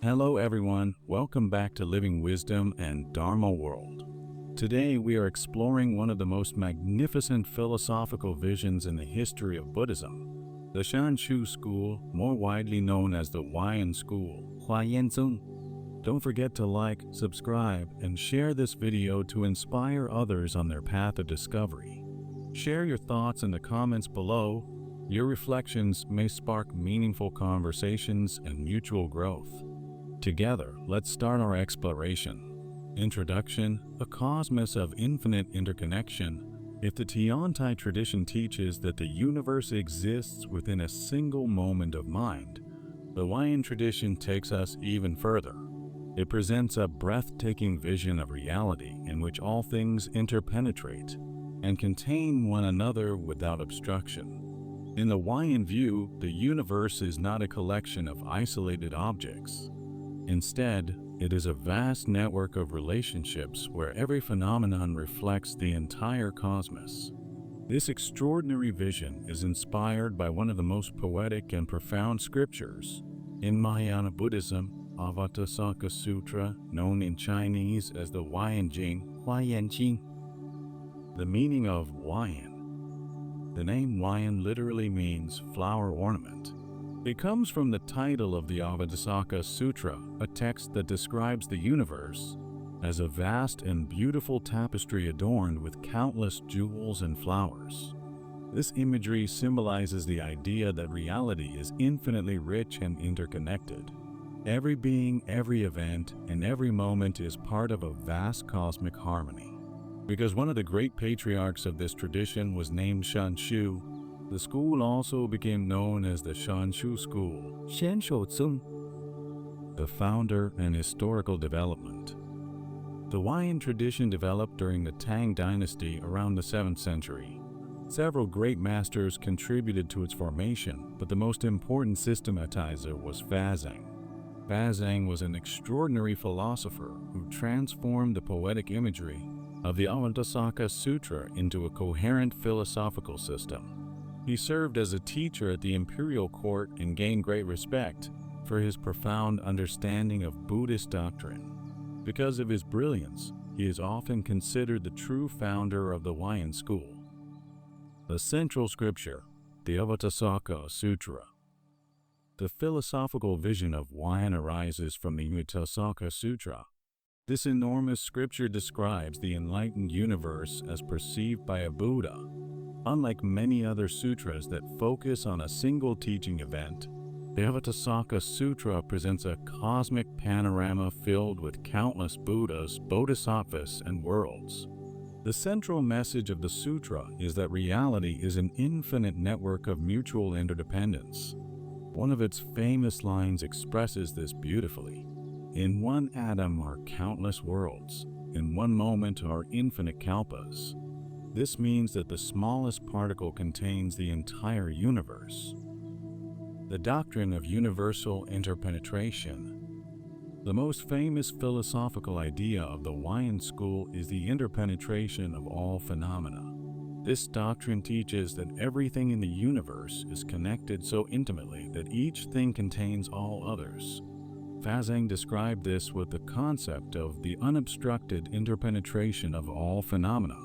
Hello everyone, welcome back to Living Wisdom and Dharma World. Today we are exploring one of the most magnificent philosophical visions in the history of Buddhism, the Huayan School, more widely known as the Huayan School, Huayan School. Don't forget to like, subscribe, and share this video to inspire others on their path of discovery. Share your thoughts in the comments below. Your reflections may spark meaningful conversations and mutual growth. Together, let's start our exploration. Introduction: a cosmos of infinite interconnection. If the Tiantai tradition teaches that the universe exists within a single moment of mind, the Huayan tradition takes us even further. It presents a breathtaking vision of reality in which all things interpenetrate and contain one another without obstruction. In the Huayan view, the universe is not a collection of isolated objects. Instead, it is a vast network of relationships where every phenomenon reflects the entire cosmos. This extraordinary vision is inspired by one of the most poetic and profound scriptures in Mahayana Buddhism, Avataṃsaka Sutra, known in Chinese as the Huayan Jing. The meaning of Huayan. The name Huayan literally means flower ornament. It comes from the title of the Avataṃsaka Sutra, a text that describes the universe as a vast and beautiful tapestry adorned with countless jewels and flowers. This imagery symbolizes the idea that reality is infinitely rich and interconnected. Every being, every event, and every moment is part of a vast cosmic harmony. Because one of the great patriarchs of this tradition was named Shu, the school also became known as the Huayan School, the founder and historical development. The Huayan tradition developed during the Tang dynasty around the 7th century. Several great masters contributed to its formation, but the most important systematizer was Fazang. Fazang was an extraordinary philosopher who transformed the poetic imagery of the Avataṃsaka Sutra into a coherent philosophical system. He served as a teacher at the imperial court and gained great respect for his profound understanding of Buddhist doctrine. Because of his brilliance, he is often considered the true founder of the Huayan School. The central scripture, the Avataṃsaka Sutra. The philosophical vision of Huayan arises from the Avataṃsaka Sutra. This enormous scripture describes the enlightened universe as perceived by a Buddha. Unlike many other sutras that focus on a single teaching event, the Avataṃsaka Sutra presents a cosmic panorama filled with countless Buddhas, bodhisattvas, and worlds. The central message of the sutra is that reality is an infinite network of mutual interdependence. One of its famous lines expresses this beautifully. In one atom are countless worlds. In one moment are infinite kalpas. This means that the smallest particle contains the entire universe. The doctrine of universal interpenetration. The most famous philosophical idea of the Huayan School is the interpenetration of all phenomena. This doctrine teaches that everything in the universe is connected so intimately that each thing contains all others. Fazang described this with the concept of the unobstructed interpenetration of all phenomena.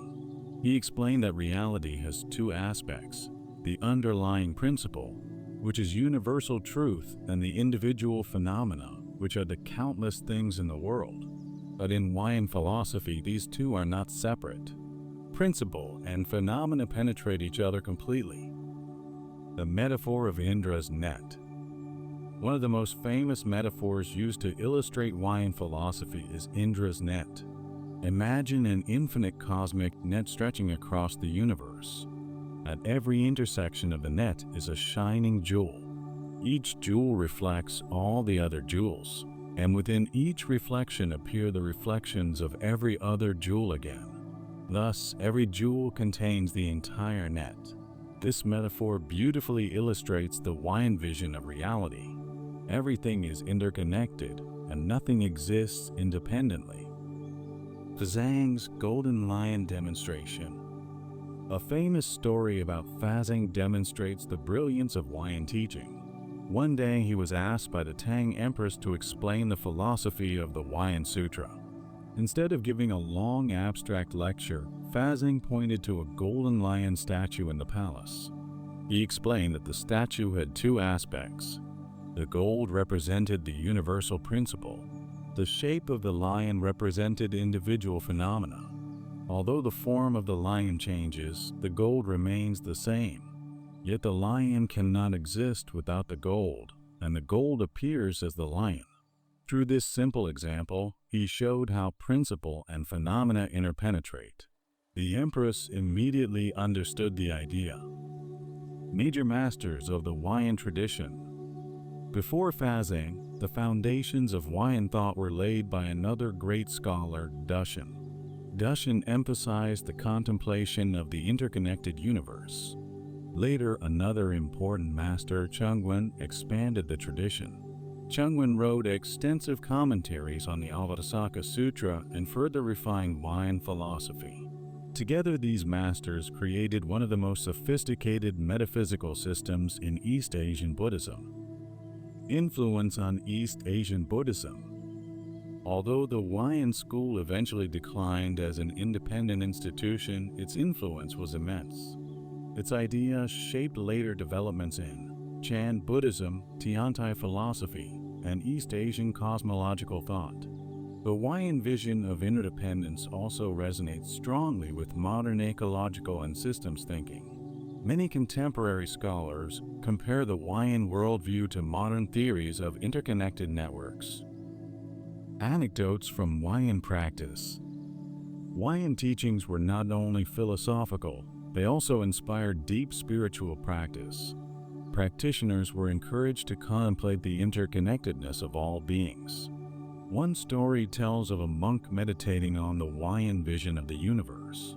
He explained that reality has two aspects: the underlying principle, which is universal truth, and the individual phenomena, which are the countless things in the world. But in Huayan philosophy, these two are not separate. Principle and phenomena penetrate each other completely. The metaphor of Indra's net. One of the most famous metaphors used to illustrate Huayan philosophy is Indra's net. Imagine an infinite cosmic net stretching across the universe. At every intersection of the net is a shining jewel. Each jewel reflects all the other jewels, and within each reflection appear the reflections of every other jewel again. Thus, every jewel contains the entire net. This metaphor beautifully illustrates the Huayan vision of reality. Everything is interconnected, and nothing exists independently. Fazang's Golden Lion Demonstration. A famous story about Fazang demonstrates the brilliance of Huayan teaching. One day he was asked by the Tang Empress to explain the philosophy of the Huayan Sutra. Instead of giving a long abstract lecture, Fazang pointed to a golden lion statue in the palace. He explained that the statue had two aspects. The gold represented the universal principle. The shape of the lion represented individual phenomena. Although the form of the lion changes, the gold remains the same. Yet the lion cannot exist without the gold, and the gold appears as the lion. Through this simple example, he showed how principle and phenomena interpenetrate. The Empress immediately understood the idea. Major masters of the Huayan tradition. Before Fazang, the foundations of Huayan thought were laid by another great scholar, Dushan. Dushan emphasized the contemplation of the interconnected universe. Later, another important master, Chengwen, expanded the tradition. Chengwen wrote extensive commentaries on the Avataṃsaka Sutra and further refined Huayan philosophy. Together, these masters created one of the most sophisticated metaphysical systems in East Asian Buddhism. Influence on East Asian Buddhism. Although the Huayan School eventually declined as an independent institution, its influence was immense. Its ideas shaped later developments in Chan Buddhism, Tiantai philosophy, and East Asian cosmological thought. The Huayan vision of interdependence also resonates strongly with modern ecological and systems thinking. Many contemporary scholars compare the Huayan worldview to modern theories of interconnected networks. Anecdotes from Huayan practice. Huayan teachings were not only philosophical, they also inspired deep spiritual practice. Practitioners were encouraged to contemplate the interconnectedness of all beings. One story tells of a monk meditating on the Huayan vision of the universe.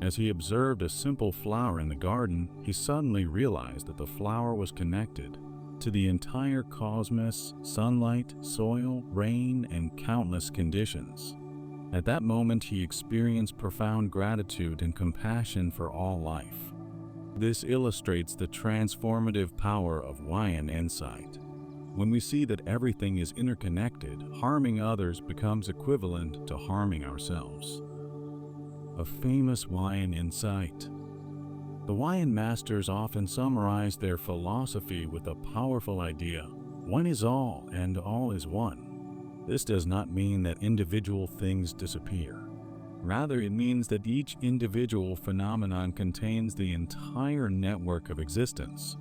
As he observed a simple flower in the garden, he suddenly realized that the flower was connected to the entire cosmos, sunlight, soil, rain, and countless conditions. At that moment, he experienced profound gratitude and compassion for all life. This illustrates the transformative power of Huayan insight. When we see that everything is interconnected, harming others becomes equivalent to harming ourselves. A famous Huayan insight. The Huayan masters often summarize their philosophy with a powerful idea: one is all and all is one. This does not mean that individual things disappear. Rather, it means that each individual phenomenon contains the entire network of existence.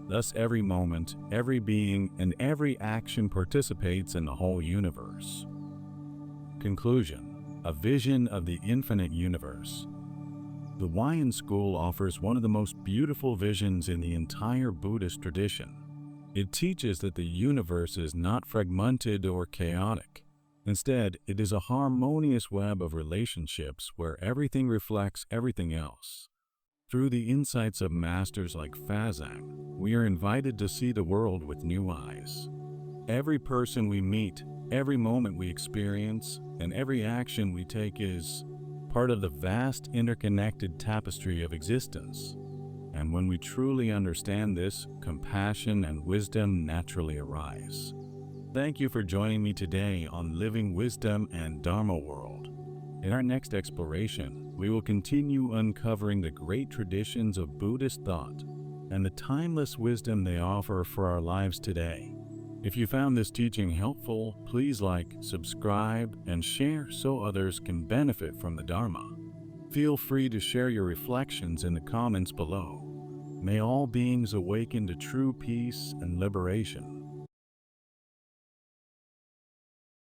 Thus, every moment, every being, and every action participates in the whole universe. Conclusion: a vision of the infinite universe. The Huayan School offers one of the most beautiful visions in the entire Buddhist tradition. It teaches that the universe is not fragmented or chaotic. Instead, it is a harmonious web of relationships where everything reflects everything else. Through the insights of masters like Fazang, we are invited to see the world with new eyes. Every person we meet, every moment we experience, and every action we take is part of the vast interconnected tapestry of existence. And when we truly understand this, compassion and wisdom naturally arise. Thank you for joining me today on Living Wisdom and Dharma World. In our next exploration, we will continue uncovering the great traditions of Buddhist thought and the timeless wisdom they offer for our lives today. If you found this teaching helpful, please like, subscribe, and share so others can benefit from the Dharma. Feel free to share your reflections in the comments below. May all beings awaken to true peace and liberation.